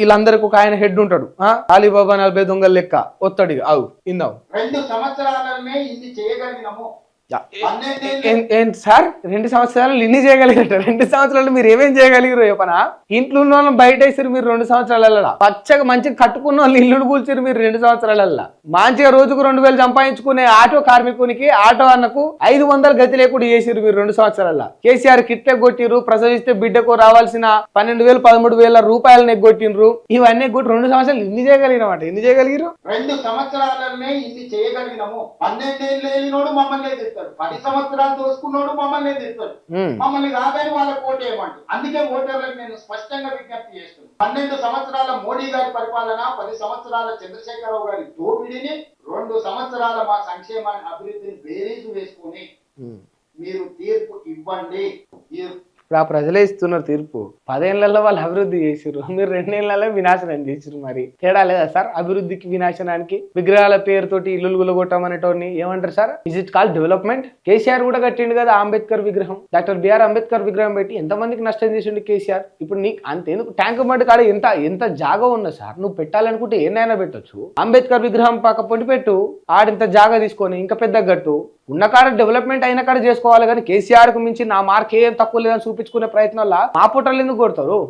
వీళ్ళందరికి ఒక ఆయన హెడ్ ఉంటాడు. అలీబాబా 40 దొంగల లెక్క ఒత్తడి అవు ఇందావు 2 సంవత్సరాలనే ఇన్ని చేయగలిగినాము. సార్ 2 సంవత్సరాలు ఇన్ని చేయగలిగారు. 2 సంవత్సరాలు మీరు ఏమేం చేయగలిగారు చెప్పనా? ఇంట్లో ఉన్న వాళ్ళని బయట వేసారు మీరు 2 సంవత్సరాల. పచ్చగా మంచిగా కట్టుకున్న వాళ్ళు ఇల్లు కూల్చారు మీరు 2 సంవత్సరాల. మంచిగా రోజుకు 2000 సంపాదించుకునే ఆటో కార్మికునికి ఆటో అన్నకు 500 గతి లేకుండా చేసిరు మీరు 2 సంవత్సరాల. కేసీఆర్ కిట్లే కొట్టిరు. ప్రసవిస్తే బిడ్డకు రావాల్సిన 12,000 13,000 రూపాయలు నెగ్గొట్టినరు. ఇవన్నీ కొట్టి 2 సంవత్సరాలు ఇన్ని చేయగలిగినమాట. ఎన్ని చేయగలిగారు? 2 సంవత్సరాలనే ఇన్ని చేయగలిగినాము. 12 ఏళ్ళు లేనినోడు మమ్మల్ని 10 సంవత్సరాలు దోసుకున్నాడు మమ్మల్ని ఎదుర్తాడు. మమ్మల్ని రాగానే వాళ్ళకి ఓటేయమంటారు. అందుకే ఓటర్లకు నేను స్పష్టంగా విజ్ఞప్తి చేస్తున్నాను. 12 సంవత్సరాల మోడీ గారి పరిపాలన, 10 సంవత్సరాల చంద్రశేఖరరావు గారి దోపిడీని, 2 సంవత్సరాల మా సంక్షేమాన్ని అభివృద్ధిని బేరీజు వేసుకుని మీరు తీర్పు ఇవ్వండి. ఇప్పుడు ఆ ప్రజలే ఇస్తున్నారు తీర్పు. 10 ఏళ్లలో వాళ్ళు అభివృద్ధి చేసిరు, మీరు 2 ఏళ్లలో వినాశనం చేసిరు. మరి తేడా లేదా సార్? అభివృద్ధికి వినాశనానికి. విగ్రహాల పేరుతోటి ఇల్లు గులగొట్టమనేటోని ఏమంటారు sir? Is it call development? KCR కూడా కట్టిండు కదా అంబేద్కర్ విగ్రహం. డాక్టర్ బిఆర్ అంబేద్కర్ విగ్రహం పెట్టి ఎంతమందికి నష్టం చేసిండు కేసీఆర్. ఇప్పుడు నీకు అంతేందుకు? ట్యాంక్ బండ్ కాడ ఎంత జాగా ఉన్నా సార్, నువ్వు పెట్టాలనుకుంటే ఏనైనా పెట్టొచ్చు. అంబేద్కర్ విగ్రహం పక్క పొంటి పెట్టు, ఆడింత జాగా తీసుకొని ఇంకా పెద్ద గట్టు. ఉన్న కాడ డెవలప్మెంట్ అయిన కాడ చేసుకోవాలి. కానీ కేసీఆర్ కు మించి నా మార్క్ ఏం తక్కువ లేదని చూపించుకునే ప్రయత్నంలో మా పుట్టలు ఎందుకు కొడతారు?